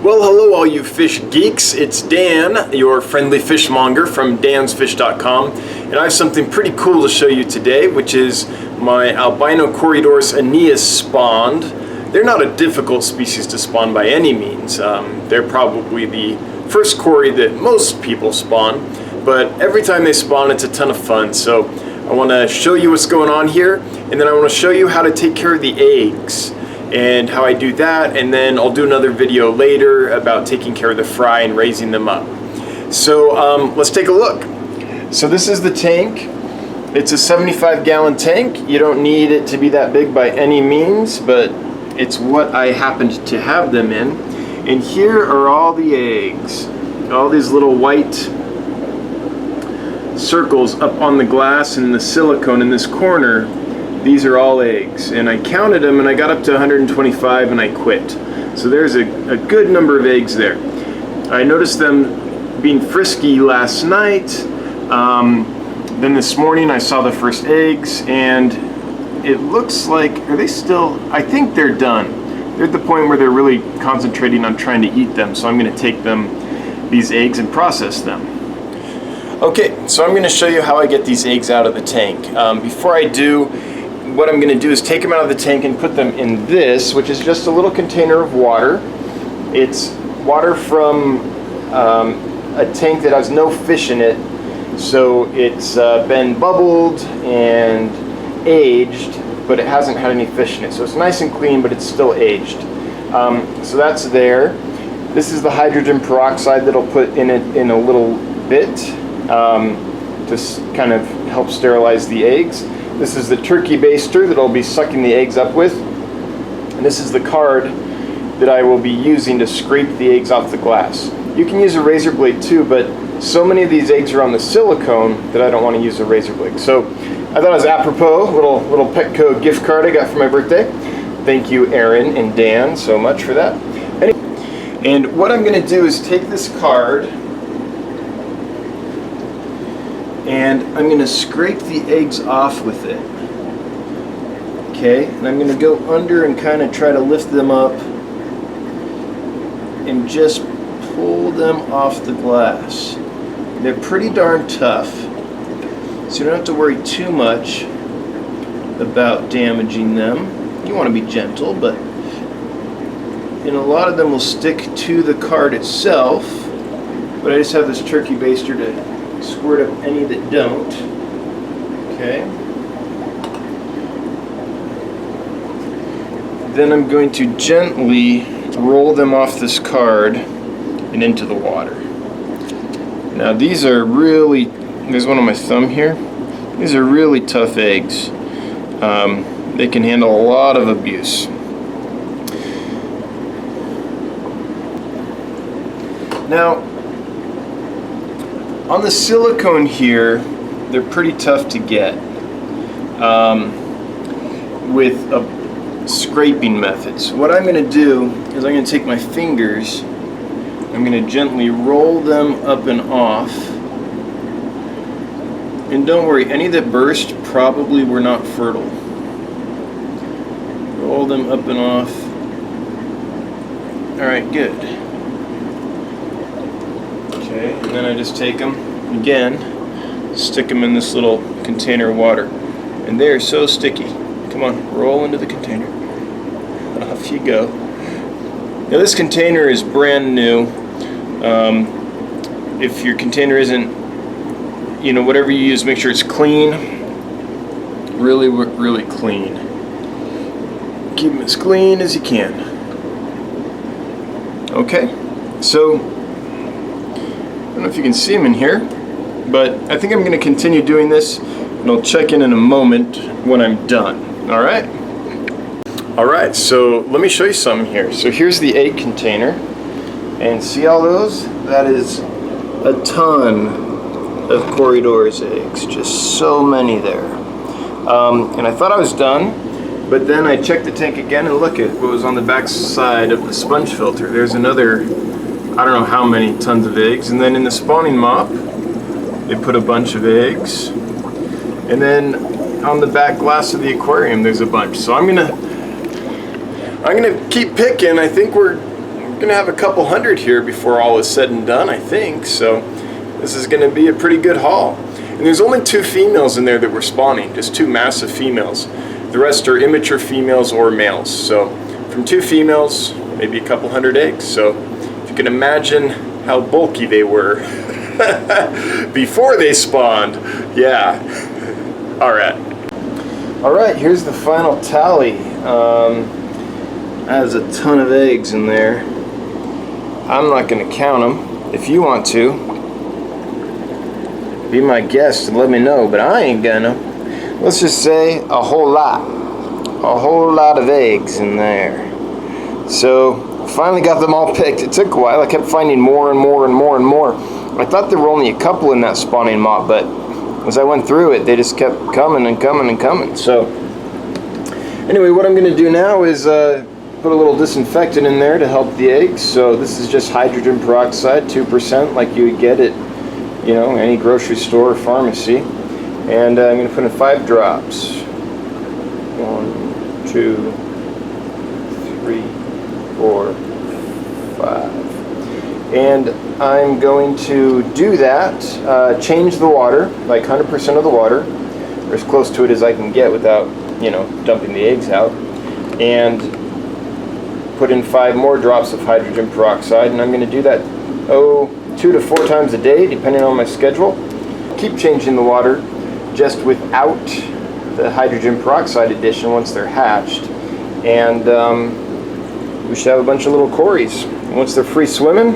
Well, hello all you fish geeks. It's Dan, your friendly fishmonger from dansfish.com, and I have something pretty cool to show you today, which is my albino Corydoras Aeneas spawned. They're not a difficult species to spawn by any means. They're probably the first Cory that most people spawn, but every time they spawn it's a ton of fun. So I want to show you what's going on here, and then I want to show you how to take care of the eggs and how I do that, and then I'll do another video later about taking care of the fry and raising them up. So let's take a look. So this is the tank. It's a 75-gallon tank. You don't need it to be that big by any means, but it's what I happened to have them in. And here are all the eggs. All these little white circles up on the glass and the silicone in this corner. These are all eggs, and I counted them and I got up to 125 and I quit. So there's a good number of eggs there. I noticed them being frisky last night. Then this morning I saw the first eggs, and it looks like, are they still, I think they're done. They're at the point where they're really concentrating on trying to eat them, so I'm going to take these eggs and process them. Okay, so I'm going to show you how I get these eggs out of the tank. Before I do, what I'm going to do is take them out of the tank and put them in this, which is just a little container of water. It's water from a tank that has no fish in it, so it's been bubbled and aged, but it hasn't had any fish in it. So it's nice and clean, but it's still aged. So that's there. This is the hydrogen peroxide that I'll put in it in a little bit to kind of help sterilize the eggs. This is the turkey baster that I'll be sucking the eggs up with. And this is the card that I will be using to scrape the eggs off the glass. You can use a razor blade too, but so many of these eggs are on the silicone that I don't want to use a razor blade. So I thought it was apropos, little Petco gift card I got for my birthday. Thank you, Aaron and Dan, so much for that. And what I'm going to do is take this card and I'm going to scrape the eggs off with it. Okay, and I'm going to go under and kind of try to lift them up and just pull them off the glass. They're pretty darn tough, so you don't have to worry too much about damaging them. You want to be gentle, but and a lot of them will stick to the card itself, but I just have this turkey baster to squirt up any that don't. Okay. Then I'm going to gently roll them off this card and into the water. Now these are really, there's one on my thumb here. These are really tough eggs. They can handle a lot of abuse. Now, on the silicone here, they're pretty tough to get with scraping methods. What I'm going to do is I'm going to take my fingers, I'm going to gently roll them up and off. And don't worry, any that burst probably were not fertile. Roll them up and off. Alright, good. Okay, and then I just take them, again, stick them in this little container of water. And they're so sticky. Come on, roll into the container. Off you go. Now this container is brand new. If your container isn't, whatever you use, make sure it's clean. Really, really clean. Keep them as clean as you can. Okay, so I don't know if you can see them in here, but I think I'm going to continue doing this, and I'll check in a moment when I'm done. All right? All right, so let me show you some here. So here's the egg container, and see all those? That is a ton of Corydoras eggs, just so many there. And I thought I was done, but then I checked the tank again and look at what was on the back side of the sponge filter. There's another, I don't know how many tons of eggs. And then in the spawning mop, they put a bunch of eggs. And then on the back glass of the aquarium, there's a bunch. So I'm gonna keep picking. I think we're gonna have a couple hundred here before all is said and done, I think. So this is gonna be a pretty good haul. And there's only 2 females in there that were spawning, just 2 massive females. The rest are immature females or males. So from 2 females, maybe a couple hundred eggs. So if you can imagine how bulky they were before they spawned. Yeah. All right, here's the final tally. Has a ton of eggs in there. I'm not going to count them. If you want to, be my guest and let me know, but I ain't gonna. Let's just say a whole lot of eggs in there. So finally got them all picked. It took a while. I kept finding more and more and more and more. I thought there were only a couple in that spawning mob, but as I went through it, they just kept coming and coming and coming. So anyway, what I'm going to do now is put a little disinfectant in there to help the eggs. So this is just hydrogen peroxide, 2%, like you would get at, you know, any grocery store or pharmacy. And I'm going to put in 5 drops. 1, 2, 3, 4, 5. And I'm going to do that, change the water, like 100% of the water, or as close to it as I can get without, you know, dumping the eggs out. And put in 5 more drops of hydrogen peroxide, and I'm going to do that 2 to 4 times a day, depending on my schedule. Keep changing the water just without the hydrogen peroxide addition once they're hatched, and we should have a bunch of little Corys. Once they're free swimming,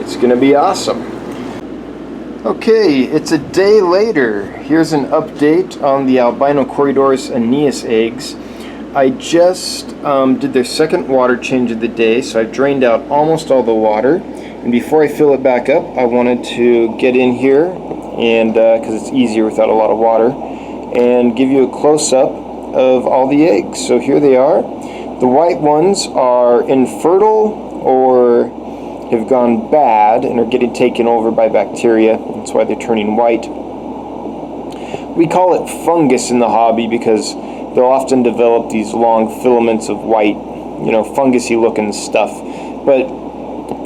it's going to be awesome. Okay, it's a day later. Here's an update on the Albino Corydoras Aeneas eggs. I just did their second water change of the day, so I've drained out almost all the water. And before I fill it back up, I wanted to get in here, and because it's easier without a lot of water, and give you a close-up of all the eggs. So here they are. The white ones are infertile or have gone bad and are getting taken over by bacteria. That's why they're turning white. We call it fungus in the hobby because they'll often develop these long filaments of white, you know, fungusy looking stuff. But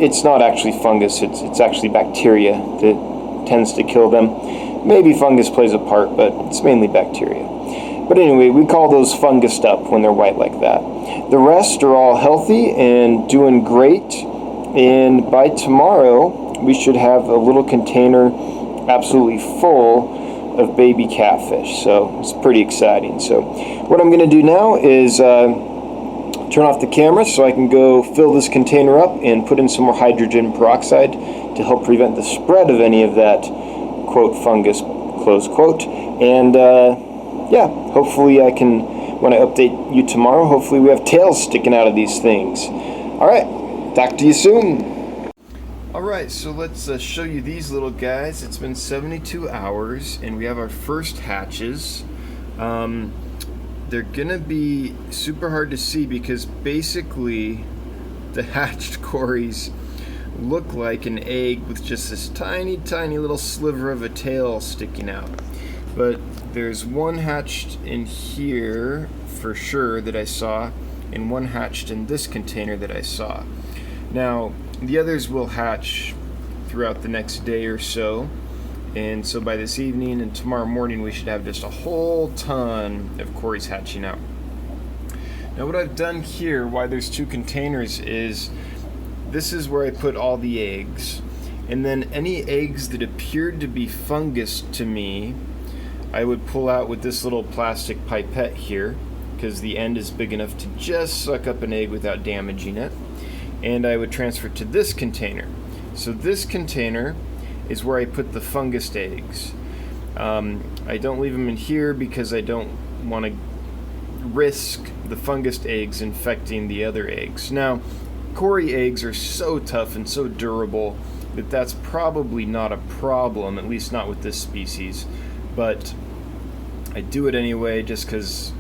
it's not actually fungus, it's actually bacteria that tends to kill them. Maybe fungus plays a part, but it's mainly bacteria. But anyway, we call those fungused up when they're white like that. The rest are all healthy and doing great. And by tomorrow, we should have a little container absolutely full of baby catfish. So it's pretty exciting. So what I'm going to do now is turn off the camera so I can go fill this container up and put in some more hydrogen peroxide to help prevent the spread of any of that, quote, fungus, close quote. And yeah, hopefully I can, when I update you tomorrow, hopefully we have tails sticking out of these things. All right, talk to you soon. All right, so let's show you these little guys. It's been 72 hours and we have our first hatches. They're gonna be super hard to see because basically the hatched Corys look like an egg with just this tiny little sliver of a tail sticking out. But there's one hatched in here for sure that I saw, and one hatched in this container that I saw. Now the others will hatch throughout the next day or so, and so by this evening and tomorrow morning we should have just a whole ton of Corys hatching out. Now what I've done here, why there's 2 containers, is this is where I put all the eggs, and then any eggs that appeared to be fungus to me I would pull out with this little plastic pipette here, because the end is big enough to just suck up an egg without damaging it, and I would transfer it to this container. So this container is where I put the fungused eggs. I don't leave them in here because I don't want to risk the fungused eggs infecting the other eggs. Now, Cory eggs are so tough and so durable that that's probably not a problem, at least not with this species, but I do it anyway just because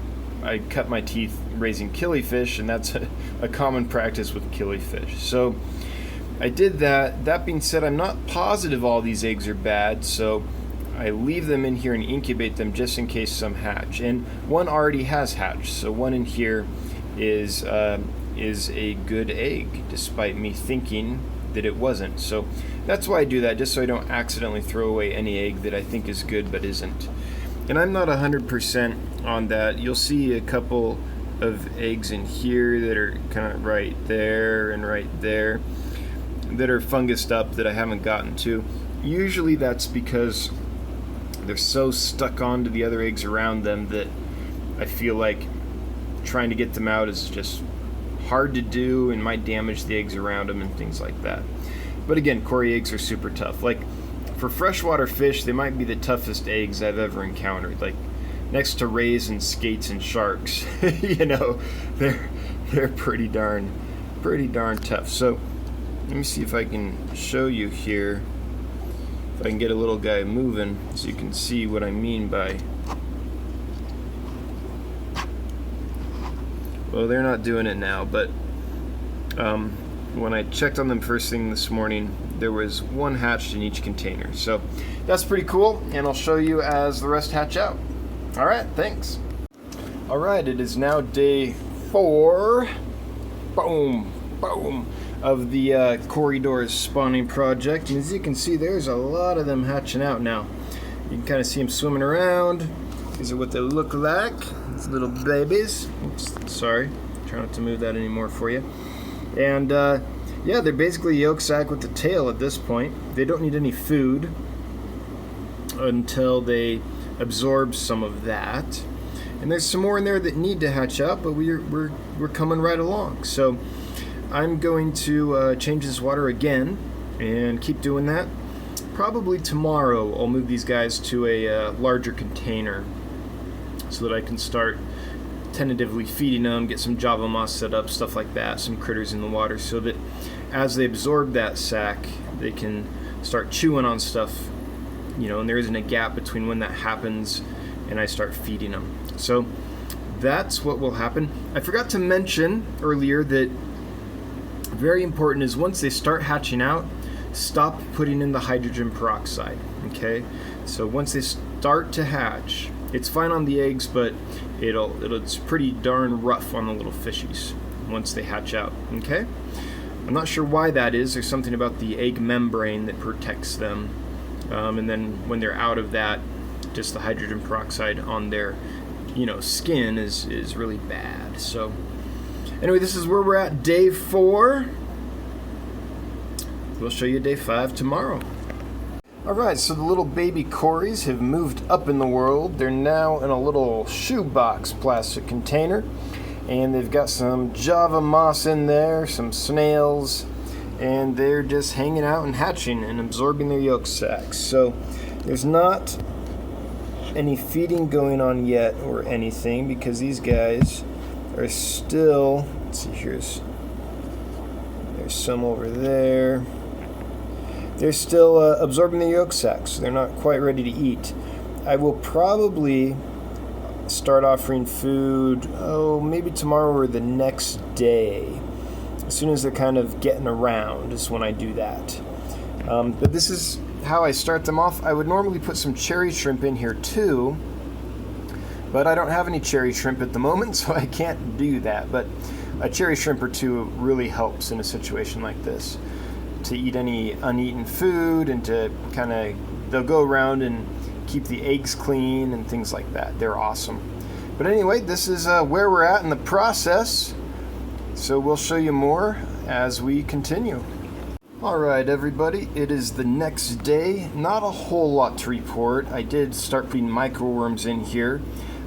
I cut my teeth raising killifish, and that's a common practice with killifish. So I did that. That being said, I'm not positive all these eggs are bad, so I leave them in here and incubate them just in case some hatch. And one already has hatched, so one in here is is a good egg, despite me thinking that it wasn't. So that's why I do that, just so I don't accidentally throw away any egg that I think is good but isn't. And I'm not 100% on that. You'll see a couple of eggs in here that are kind of right there and right there that are fungused up that I haven't gotten to. Usually that's because they're so stuck onto the other eggs around them that I feel like trying to get them out is just hard to do and might damage the eggs around them and things like that. But again, Cory eggs are super tough. Like, for freshwater fish, they might be the toughest eggs I've ever encountered. Like, next to rays and skates and sharks, you know, they're pretty darn tough. So let me see if I can show you here, if I can get a little guy moving so you can see what I mean by. Well, they're not doing it now, but when I checked on them first thing this morning, there was one hatched in each container. So that's pretty cool, and I'll show you as the rest hatch out. All right, thanks. All right, it is now day 4, boom, of the Corydoras spawning project. And as you can see, there's a lot of them hatching out now. You can kind of see them swimming around. These are what they look like. These little babies. Oops, sorry. Try not to move that anymore for you. And yeah, they're basically yolk sac with the tail at this point. They don't need any food until they absorb some of that. And there's some more in there that need to hatch out, but we're coming right along. So I'm going to change this water again and keep doing that. Probably tomorrow I'll move these guys to a larger container so that I can start tentatively feeding them, get some Java moss set up, stuff like that, some critters in the water, so that as they absorb that sac, they can start chewing on stuff, you know, and there isn't a gap between when that happens and I start feeding them. So that's what will happen. I forgot to mention earlier that very important is once they start hatching out, stop putting in the hydrogen peroxide, okay? So once they start to hatch, it's fine on the eggs, but it's pretty darn rough on the little fishies once they hatch out, okay? I'm not sure why that is. There's something about the egg membrane that protects them. And then when they're out of that, just the hydrogen peroxide on their, you know, skin is really bad. So anyway, this is where we're at, day 4. We'll show you day 5 tomorrow. Alright, so the little baby Corys have moved up in the world. They're now in a little shoebox plastic container, and they've got some Java moss in there, some snails, and they're just hanging out and hatching and absorbing their yolk sacs. So there's not any feeding going on yet or anything, because these guys are still, let's see, there's some over there. They're still absorbing the yolk sacs. They're not quite ready to eat. I will probably start offering food, maybe tomorrow or the next day. As soon as they're kind of getting around is when I do that. But this is how I start them off. I would normally put some cherry shrimp in here too, but I don't have any cherry shrimp at the moment, so I can't do that. But a cherry shrimp or two really helps in a situation like this, to eat any uneaten food, and to kind of, they'll go around and keep the eggs clean and things like that. They're awesome. But anyway, this is where we're at in the process, so we'll show you more as we continue. Alright everybody, it is the next day. Not a whole lot to report. I did start putting microworms in here.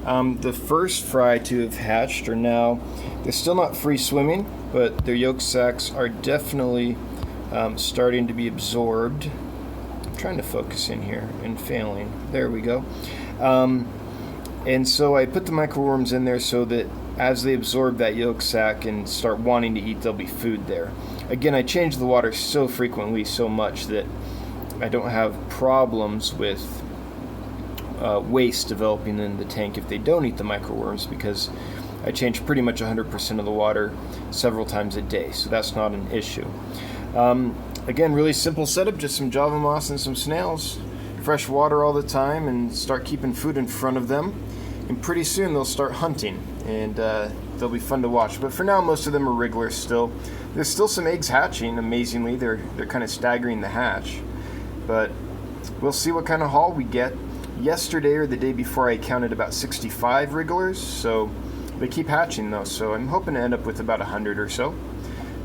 The first fry to have hatched are now, they're still not free swimming, but their yolk sacs are definitely starting to be absorbed. I'm trying to focus in here and failing. There we go. And so I put the microworms in there so that as they absorb that yolk sac and start wanting to eat, there'll be food there. Again, I change the water so frequently, so much, that I don't have problems with waste developing in the tank if they don't eat the microworms, because I change pretty much 100% of the water several times a day, so that's not an issue. Again, really simple setup, just some Java moss and some snails, fresh water all the time, and start keeping food in front of them, and pretty soon they'll start hunting, and they'll be fun to watch. But for now, most of them are wrigglers still. There's still some eggs hatching, amazingly. They're kind of staggering the hatch. But we'll see what kind of haul we get. Yesterday or the day before, I counted about 65 wrigglers, so they keep hatching though, so I'm hoping to end up with about 100 or so.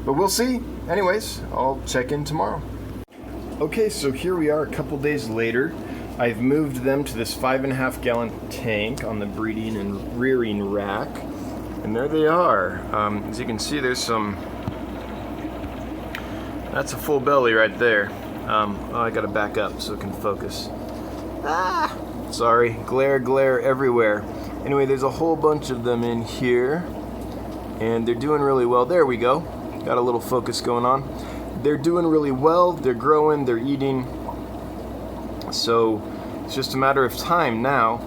But we'll see. Anyways, I'll check in tomorrow. Okay, so here we are a couple days later. I've moved them to this 5.5 gallon tank on the breeding and rearing rack. And there they are. As you can see, there's some... That's a full belly right there. Oh, I gotta back up so it can focus. Ah! Sorry, glare everywhere. Anyway, there's a whole bunch of them in here. And they're doing really well. There we go. Got a little focus going on. They're doing really well. They're growing, they're eating. So it's just a matter of time now.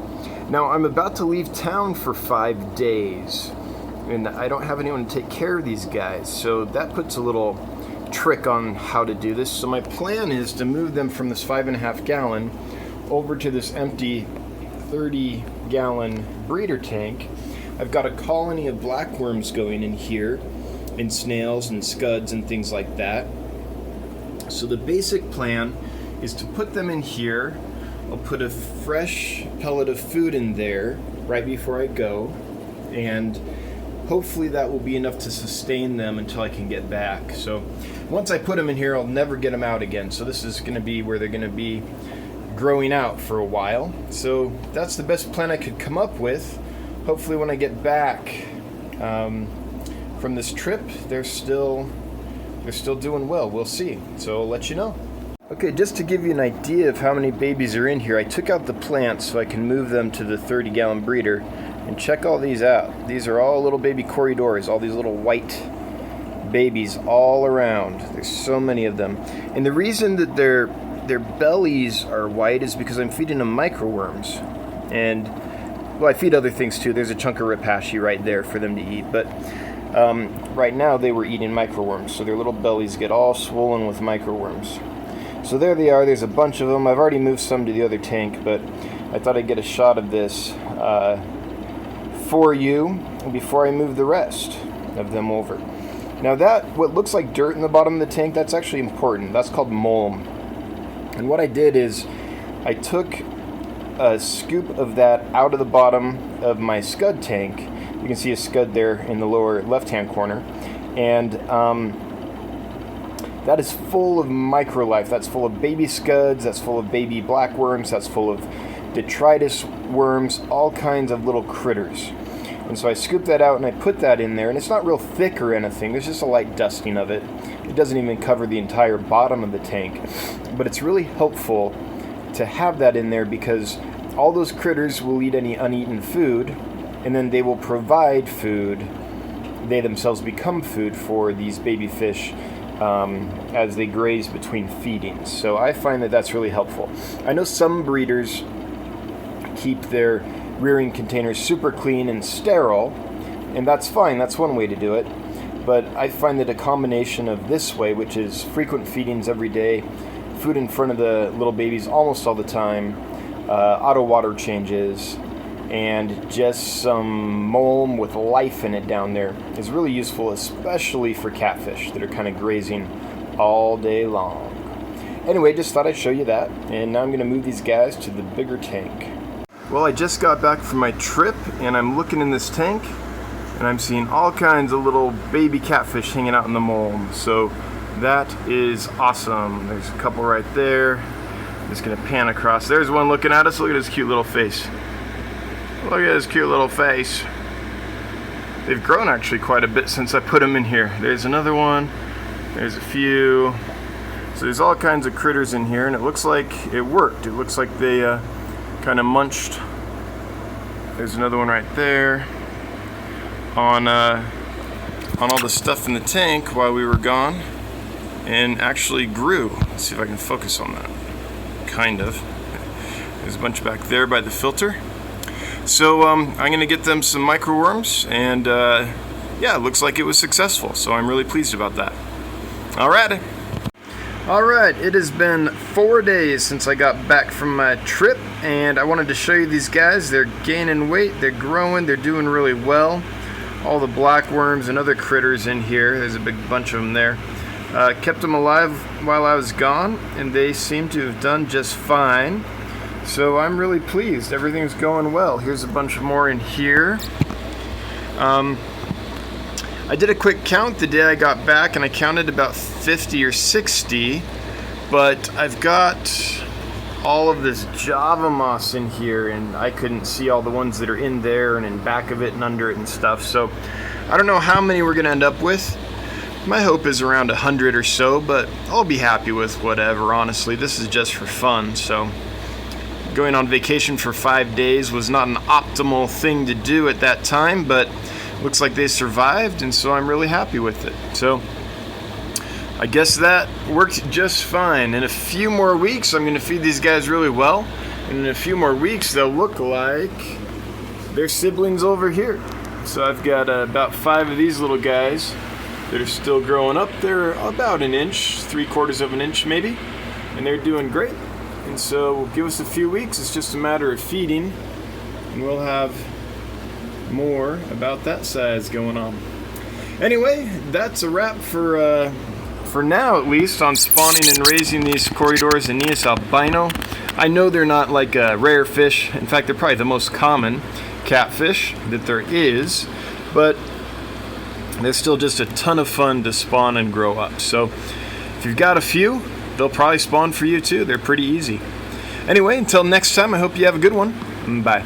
Now I'm about to leave town for 5 days. And I don't have anyone to take care of these guys. So that puts a little trick on how to do this. So my plan is to move them from this 5.5 gallon over to this empty 30 gallon breeder tank. I've got a colony of blackworms going in here, and snails and scuds and things like that. So the basic plan is to put them in here. I'll put a fresh pellet of food in there right before I go, and hopefully that will be enough to sustain them until I can get back. So once I put them in here, I'll never get them out again. So this is going to be where they're going to be growing out for a while. So that's the best plan I could come up with. Hopefully when I get back from this trip, they're still doing well. We'll see. So I'll let you know. Okay, just to give you an idea of how many babies are in here, I took out the plants so I can move them to the 30 gallon breeder. And check all these out. These are all little baby Corydoras, all these little white babies all around. There's so many of them. And the reason that their bellies are white is because I'm feeding them microworms. And, well, I feed other things too. There's a chunk of rapashi right there for them to eat. But right now they were eating microworms, so their little bellies get all swollen with microworms. So there they are. There's a bunch of them. I've already moved some to the other tank, but I thought I'd get a shot of this for you before I move the rest of them over. Now what looks like dirt in the bottom of the tank, that's actually important. That's called mulm. And what I did is I took a scoop of that out of the bottom of my scud tank. You can see a scud there in the lower left-hand corner. And that is full of microlife. That's full of baby scuds, that's full of baby blackworms, that's full of detritus worms, all kinds of little critters. And so I scooped that out and I put that in there, and it's not real thick or anything. There's just a light dusting of it. It doesn't even cover the entire bottom of the tank. But it's really helpful to have that in there because all those critters will eat any uneaten food, and then they will provide food. They themselves become food for these baby fish as they graze between feedings. So I find that that's really helpful. I know some breeders keep their rearing containers super clean and sterile, and that's fine. That's one way to do it. But I find that a combination of this way, which is frequent feedings every day, food in front of the little babies almost all the time, auto water changes, and just some mulm with life in it down there is really useful, especially for catfish that are kind of grazing all day long. Anyway, just thought I'd show you that, and now I'm going to move these guys to the bigger tank. Well, I just got back from my trip, and I'm looking in this tank, and I'm seeing all kinds of little baby catfish hanging out in the mulm. So that is awesome. There's a couple right there. I'm just going to pan across. There's one looking at us. Look at his cute little face. Look at his cute little face. They've grown actually quite a bit since I put them in here. There's another one. There's a few. So there's all kinds of critters in here, and it looks like it worked. It looks like they kind of munched. There's another one right there on all the stuff in the tank while we were gone, and actually grew. Let's see if I can focus on that. Kind of. There's a bunch back there by the filter. So I'm going to get them some microworms, and yeah, it looks like it was successful. So I'm really pleased about that. Alrighty. Alright, it has been 4 days since I got back from my trip, and I wanted to show you these guys. They're gaining weight, they're growing, they're doing really well. all the black worms and other critters in here. There's a big bunch of them there. Kept them alive while I was gone, and they seem to have done just fine. So I'm really pleased. Everything's going well. Here's a bunch more in here. I did a quick count the day I got back, and I counted about 50 or 60, but I've got all of this Java moss in here, and I couldn't see all the ones that are in there and in back of it and under it and stuff. So I don't know how many we're gonna end up with. My hope is around 100 or so, but I'll be happy with whatever, honestly. This is just for fun. So going on vacation for 5 days was not an optimal thing to do at that time, but looks like they survived, and so I'm really happy with it. So I guess that worked just fine. In a few more weeks, I'm going to feed these guys really well, and in a few more weeks, they'll look like their siblings over here. So I've got about 5 of these little guys that are still growing up. They're about an inch, 3/4 of an inch maybe, and they're doing great. And so give us a few weeks. It's just a matter of feeding, and we'll have more about that size going on. Anyway, that's a wrap for now, at least, on spawning and raising these Corydoras and Albino. I know they're not like a rare fish. In fact, they're probably the most common catfish that there is, but they're still just a ton of fun to spawn and grow up. So if you've got a few, they'll probably spawn for you too. They're pretty easy. Anyway, until next time, I hope you have a good one. Bye.